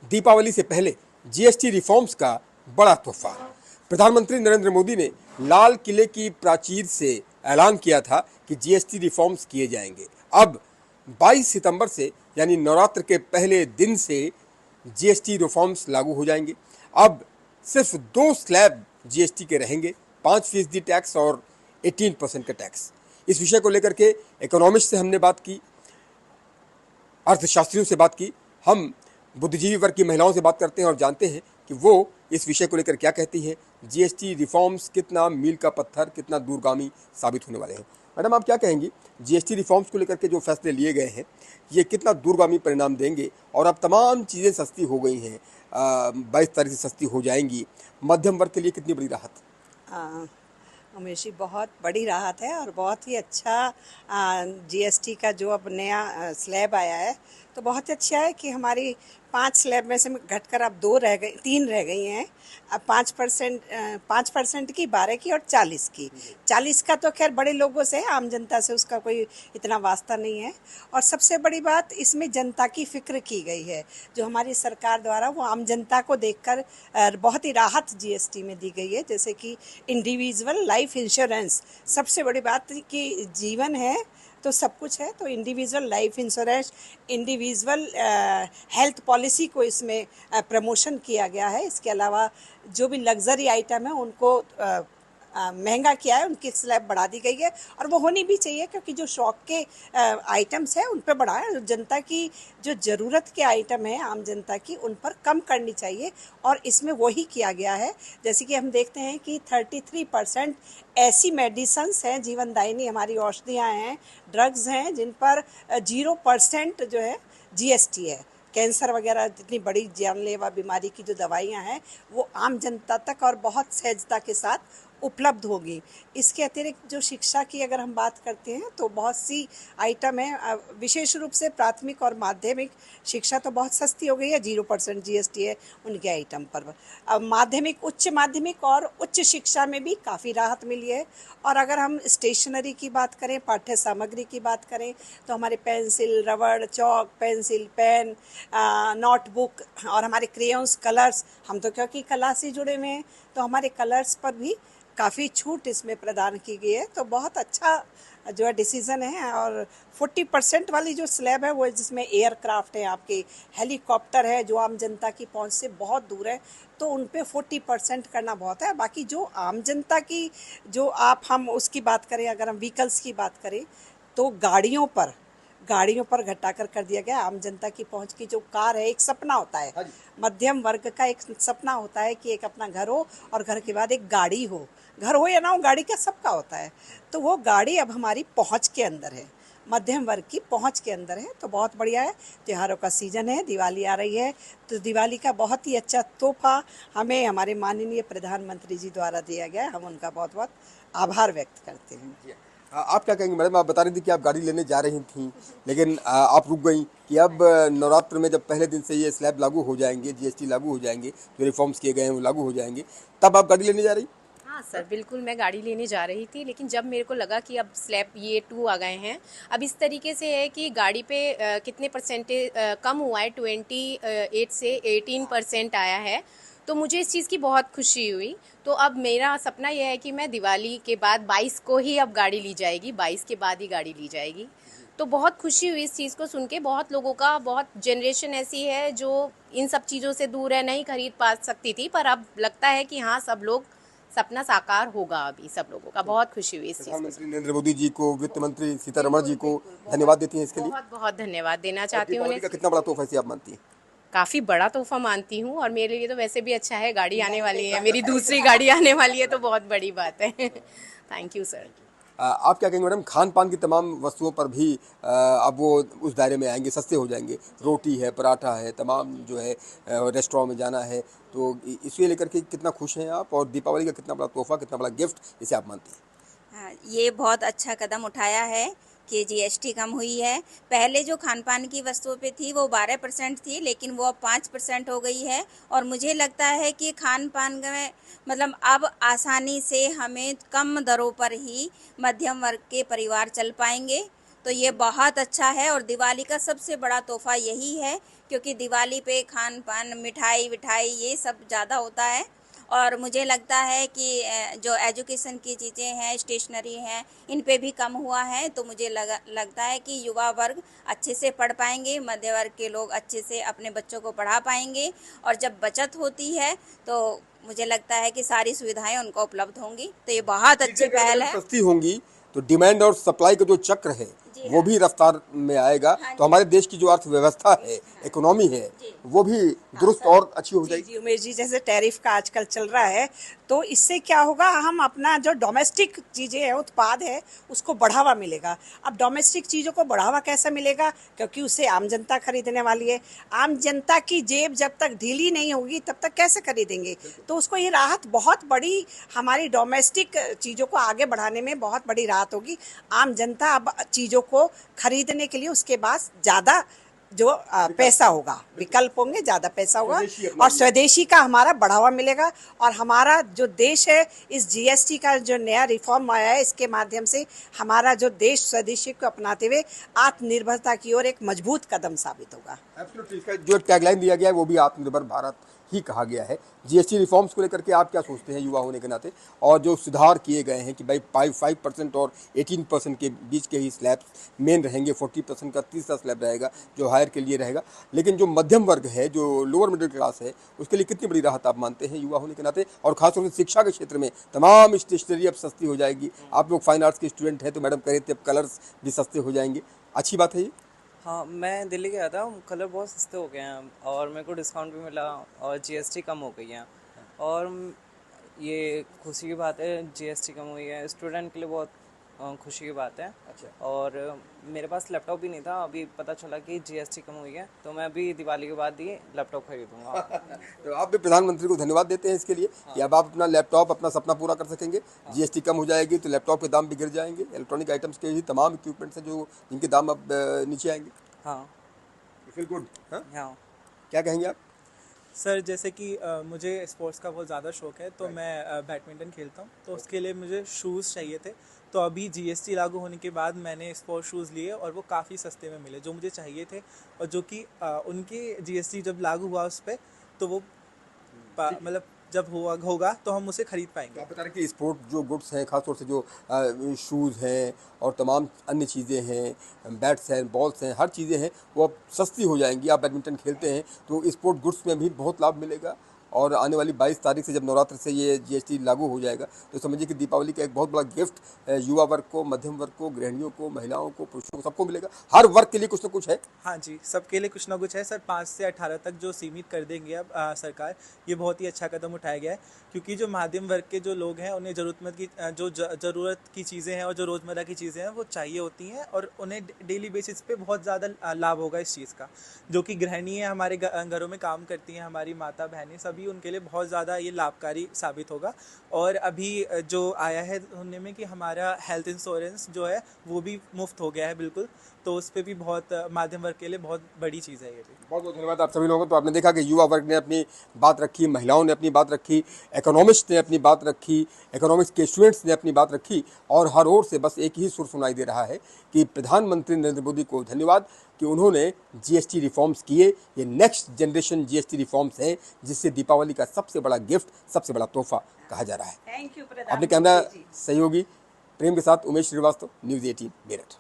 दीपावली से पहले GST reforms का बड़ा तोहफा। प्रधानमंत्री नरेंद्र मोदी ने लाल किले की प्राचीर से ऐलान किया था कि जीएसटी रिफॉर्म्स किए जाएंगे। अब 22 सितंबर से यानी नवरात्र के पहले दिन से जीएसटी रिफॉर्म्स लागू हो जाएंगे। अब सिर्फ 2 स्लैब जीएसटी के रहेंगे, 5% टैक्स और 18% का टैक्स। इस विषय को लेकर के इकोनॉमिस्ट से हमने बात की, अर्थशास्त्रियों से बात की, हम बुद्धिजीवी वर्ग की महिलाओं से बात करते हैं और जानते हैं कि वो इस विषय को लेकर क्या कहती हैं। जीएसटी रिफॉर्म्स कितना मील का पत्थर, कितना दूरगामी साबित होने वाले हैं। मैडम, आप क्या कहेंगी, जीएसटी रिफॉर्म्स को लेकर के जो फैसले लिए गए हैं ये कितना दूरगामी परिणाम देंगे? और अब तमाम चीज़ें सस्ती हो गई हैं, 22 तारीख से सस्ती हो जाएंगी, मध्यम वर्ग के लिए कितनी बड़ी राहत? उमेश जी, बहुत बड़ी राहत है और बहुत ही अच्छा जीएसटी का जो अब नया स्लैब आया है तो बहुत अच्छा है कि हमारी 5 स्लैब में से घटकर अब 3 रह गई हैं। अब 5% की, 12 की और 40 की। 40 का तो खैर बड़े लोगों से, आम जनता से उसका कोई इतना वास्ता नहीं है। और सबसे बड़ी बात, इसमें जनता की फिक्र की गई है। जो हमारी सरकार द्वारा वो आम जनता को देखकर बहुत ही राहत जीएसटी में दी गई है। जैसे कि इंडिविजुअल लाइफ इंश्योरेंस, सबसे बड़ी बात कि जीवन है तो सब कुछ है, तो individual life insurance, individual health policy को इसमें प्रमोशन किया गया है। इसके अलावा जो भी लग्जरी आइटम है उनको महंगा किया है, उनकी स्लैब बढ़ा दी गई है और वो होनी भी चाहिए, क्योंकि जो शौक के आइटम्स हैं उन पर बढ़ा है। जनता की जो ज़रूरत के आइटम है आम जनता की, उन पर कम करनी चाहिए और इसमें वही किया गया है। जैसे कि हम देखते हैं कि 33% ऐसी मेडिसन्स हैं, जीवनदायिनी हमारी औषधियाँ हैं, ड्रग्स हैं, जिन पर 0% जो है जीएसटी है। कैंसर वगैरह जितनी बड़ी जानलेवा बीमारी की जो दवाइयाँ हैं वो आम जनता तक और बहुत सहजता के साथ उपलब्ध होगी। इसके अतिरिक्त जो शिक्षा की अगर हम बात करते हैं तो बहुत सी आइटम है, विशेष रूप से प्राथमिक और माध्यमिक शिक्षा तो बहुत सस्ती हो गई है, 0% जीएसटी है उनके आइटम पर। अब माध्यमिक, उच्च माध्यमिक और उच्च शिक्षा में भी काफ़ी राहत मिली है। और अगर हम स्टेशनरी की बात करें, पाठ्य सामग्री की बात करें, तो हमारे पेंसिल, रबड़, चौक, पेंसिल, पेन, नोटबुक और हमारे क्रेयॉन्स, कलर्स, हम तो क्योंकि कला से जुड़े हुए हैं तो हमारे कलर्स पर भी काफ़ी छूट इसमें प्रदान की गई है। तो बहुत अच्छा जो है डिसीज़न है। और 40% वाली जो स्लैब है वो जिसमें एयरक्राफ्ट है, आपके हेलीकॉप्टर है जो आम जनता की पहुंच से बहुत दूर है, तो उन पे 40% करना बहुत है। बाकी जो आम जनता की जो हम उसकी बात करें, अगर हम व्हीकल्स की बात करें तो गाड़ियों पर घटाकर कर दिया गया। आम जनता की पहुंच की जो कार है, एक सपना होता है, मध्यम वर्ग का एक सपना होता है कि एक अपना घर हो और घर के बाद एक गाड़ी हो। घर हो या ना हो, गाड़ी का सबका होता है। तो वो गाड़ी अब हमारी पहुंच के अंदर है, मध्यम वर्ग की पहुंच के अंदर है, तो बहुत बढ़िया है। त्योहारों का सीज़न है, दिवाली आ रही है, तो दिवाली का बहुत ही अच्छा तोहफा हमें हमारे माननीय प्रधानमंत्री जी द्वारा दिया गया है। हम उनका बहुत बहुत आभार व्यक्त करते हैं। आप क्या कहेंगे मैडम? आप बता रही थी कि आप गाड़ी लेने जा रही थी, लेकिन आप रुक गई कि अब नवरात्र में जब पहले दिन से ये स्लैब लागू हो जाएंगे, जीएसटी लागू हो जाएंगे, जो रिफॉर्म्स किए गए हैं वो लागू हो जाएंगे, तब आप गाड़ी लेने जा रही? हाँ सर, बिल्कुल मैं गाड़ी लेने जा रही थी, लेकिन जब मेरे को लगा कि अब स्लैब ये 2 आ गए हैं, अब इस तरीके से है कि गाड़ी पे कितने परसेंटेज कम हुआ है, 28 से 18% आया है, तो मुझे इस चीज़ की बहुत खुशी हुई। तो अब मेरा सपना यह है कि मैं दिवाली के बाद 22 को ही अब गाड़ी ली जाएगी, 22 के बाद ही गाड़ी ली जाएगी। तो बहुत खुशी हुई इस चीज़ को सुन के। बहुत लोगों का, बहुत जनरेशन ऐसी है जो इन सब चीज़ों से दूर है, नहीं खरीद पा सकती थी, पर अब लगता है कि हाँ, सब लोग, सपना साकार होगा अभी सब लोगों का। बहुत खुशी हुई इस चीज़ को। प्रधानमंत्री नरेंद्र मोदी जी को, वित्त मंत्री सीतारमण जी को धन्यवाद देती हैं इसके लिए? बहुत बहुत धन्यवाद देना चाहती हूँ दीपावली का कितना बड़ा तोहफा इसे आप मानती हैं? काफ़ी बड़ा तोहफा मानती हूँ, और मेरे लिए तो वैसे भी अच्छा है, गाड़ी आने वाली है, मेरी दूसरी गाड़ी आने वाली है, तो बहुत बड़ी बात है। Thank you sir. आप क्या कहेंगे मैडम, खान पान की तमाम वस्तुओं पर भी अब वो उस दायरे में आएंगे, सस्ते हो जाएंगे? रोटी है, पराठा है, तमाम जो है रेस्टोरेंट में जाना है, तो इसे लेकर के कितना खुश हैं आप? और दीपावली का कितना बड़ा तोहफा, कितना बड़ा गिफ्ट इसे आप मानती हैं? हाँ, ये बहुत अच्छा कदम उठाया है कि जीएसटी कम हुई है। पहले जो खान पान की वस्तुओं पे थी वो 12% थी, लेकिन वो अब 5% हो गई है। और मुझे लगता है कि खान पान में मतलब अब आसानी से हमें कम दरों पर ही मध्यम वर्ग के परिवार चल पाएंगे, तो ये बहुत अच्छा है। और दिवाली का सबसे बड़ा तोहफा यही है क्योंकि दिवाली पे खान पान मिठाई विठाई ये सब ज़्यादा होता है। और मुझे लगता है कि जो एजुकेशन की चीज़ें हैं, स्टेशनरी हैं, इन पे भी कम हुआ है। तो मुझे लगता है कि युवा वर्ग अच्छे से पढ़ पाएंगे, मध्य वर्ग के लोग अच्छे से अपने बच्चों को पढ़ा पाएंगे। और जब बचत होती है तो मुझे लगता है कि सारी सुविधाएं उनको उपलब्ध होंगी। तो ये बहुत अच्छी पहल है। सस्ती होंगी तो डिमांड और सप्लाई का जो चक्र है जी वो हाँ। भी रफ्तार में आएगा। हाँ तो हमारे देश की जो अर्थव्यवस्था है, इकोनॉमी है, जी। वो भी दुरुस्त और अच्छी हो जी जाएगी। जी उमेश जी, जैसे टैरिफ का आजकल चल रहा है तो इससे क्या होगा, हम अपना जो डोमेस्टिक चीज़ें हैं, उत्पाद है, उसको बढ़ावा मिलेगा। अब डोमेस्टिक चीज़ों को बढ़ावा कैसे मिलेगा, क्योंकि उसे आम जनता खरीदने वाली है। आम जनता की जेब जब तक ढीली नहीं होगी तब तक कैसे खरीदेंगे। तो उसको ये राहत बहुत बड़ी, हमारी डोमेस्टिक चीज़ों को आगे बढ़ाने में बहुत बड़ी राहत होगी। आम जनता अब चीज़ों को खरीदने के लिए उसके पास ज़्यादा जो पैसा होगा, विकल्प होंगे, ज़्यादा पैसा होगा और स्वदेशी का हमारा बढ़ावा मिलेगा। और हमारा जो देश है, इस जीएसटी का जो नया रिफॉर्म आया है, इसके माध्यम से हमारा जो देश स्वदेशी को अपनाते हुए आत्मनिर्भरता की ओर एक मजबूत कदम साबित होगा। एब्सोल्युटली, इसका जो टैगलाइन दिया गया है वो भी आत्मनिर्भर भारत ही कहा गया है। जीएसटी रिफॉर्म्स को लेकर के आप क्या सोचते हैं युवा होने के नाते, और जो सुधार किए गए हैं कि भाई 5% और 18% के बीच के ही स्लैब्स मेन रहेंगे, 40% का तीसरा स्लैब रहेगा जो हायर के लिए रहेगा, लेकिन जो मध्यम वर्ग है, जो लोअर मिडिल क्लास है, उसके लिए कितनी बड़ी राहत आप मानते हैं युवा होने के नाते? और खासतौर से शिक्षा के क्षेत्र में तमाम स्टेशनरी अब सस्ती हो जाएगी। आप लोग फाइन आर्ट्स के स्टूडेंट हैं तो मैडम कह रहे थे अब कलर्स भी सस्ते हो जाएंगे, अच्छी बात है ये? हाँ, मैं दिल्ली गया था, कलर बहुत सस्ते हो गए हैं और मेरे को डिस्काउंट भी मिला और जीएसटी कम हो गई है। और ये खुशी की बात है, जीएसटी कम हुई है, स्टूडेंट के लिए बहुत खुशी की बात है। अच्छा। और मेरे पास लैपटॉप भी नहीं था, अभी पता चला कि जीएसटी कम हुई है, तो मैं अभी दिवाली के बाद ही लैपटॉप खरीदूंगा। तो आप भी प्रधानमंत्री को धन्यवाद देते हैं इसके लिए कि अब आप अपना लैपटॉप, अपना सपना पूरा कर सकेंगे। जीएसटी कम हो जाएगी तो लैपटॉप के दाम भी गिर जाएंगे, इलेक्ट्रॉनिक आइटम्स के भी तमाम इक्विपमेंट्स हैं जो जिनके दाम अब नीचे आएंगे। हाँ फील गुड। हाँ, हाँ क्या कहेंगे आप? सर, जैसे कि मुझे स्पोर्ट्स का बहुत ज़्यादा शौक है, तो मैं बैडमिंटन खेलता हूँ, तो उसके लिए मुझे शूज़ चाहिए थे। तो अभी जीएसटी लागू होने के बाद मैंने स्पोर्ट्स शूज़ लिए और वो काफ़ी सस्ते में मिले जो मुझे चाहिए थे। और जो कि उनकी जीएसटी जब लागू हुआ उस पर, तो वो मतलब जब होगा तो हम उसे खरीद पाएंगे। आप बता रहे कि स्पोर्ट जो गुड्स हैं, खासतौर से जो शूज़ हैं और तमाम अन्य चीज़ें हैं, बैट्स हैं, बॉल्स हैं, हर चीज़ें हैं, वो अब सस्ती हो जाएंगी। आप बैडमिंटन खेलते हैं तो स्पोर्ट गुड्स में भी बहुत लाभ मिलेगा। और आने वाली 22 तारीख से जब नवरात्र से ये जीएसटी लागू हो जाएगा तो समझिए कि दीपावली का एक बहुत बड़ा गिफ्ट युवा वर्ग को, मध्यम वर्ग को, गृहिणियों को, महिलाओं को, पुरुषों को, सबको मिलेगा। हर वर्ग के लिए कुछ ना कुछ है। हाँ जी, सबके लिए कुछ ना कुछ है सर। 5 से 18 तक जो सीमित कर देंगे अब सरकार, ये बहुत ही अच्छा कदम उठाया गया है। क्योंकि जो मध्यम वर्ग के जो लोग हैं उन्हें ज़रूरतमंद की जो ज़रूरत की चीज़ें हैं और जो रोज़मर्रा की चीज़ें हैं वो चाहिए होती हैं, और उन्हें डेली बेसिस पे बहुत ज़्यादा लाभ होगा इस चीज़ का। जो कि गृहिणी है, हमारे घरों में काम करती हैं, हमारी माता बहनें, सभी उनके लिए बहुत ज़्यादा ये लाभकारी साबित होगा। और अभी जो आया है सुनने में कि हमारा हेल्थ इंश्योरेंस जो है वो भी मुफ्त हो गया है बिल्कुल, तो उस पर भी बहुत मध्यम वर्ग के लिए बहुत बड़ी चीज़ है ये भी। बहुत बहुत धन्यवाद आप सभी लोगों को। तो आपने देखा कि युवा वर्ग ने अपनी बात रखी, महिलाओं ने अपनी बात रखी, इकोनॉमिस्ट ने अपनी बात रखी, इकोनॉमिक्स के स्टूडेंट्स ने अपनी बात रखी, और हर ओर से बस एक ही सुर सुनाई दे रहा है कि प्रधानमंत्री नरेंद्र मोदी को धन्यवाद कि उन्होंने जीएसटी रिफॉर्म्स किए। ये नेक्स्ट जनरेशन जीएसटी रिफॉर्म्स हैं जिससे दीपावली का सबसे बड़ा गिफ्ट, सबसे बड़ा तोहफा कहा जा रहा है। थैंक यू अपने कैमरा सहयोगी प्रेम के साथ उमेश श्रीवास्तव, न्यूज़ 18 मेरठ।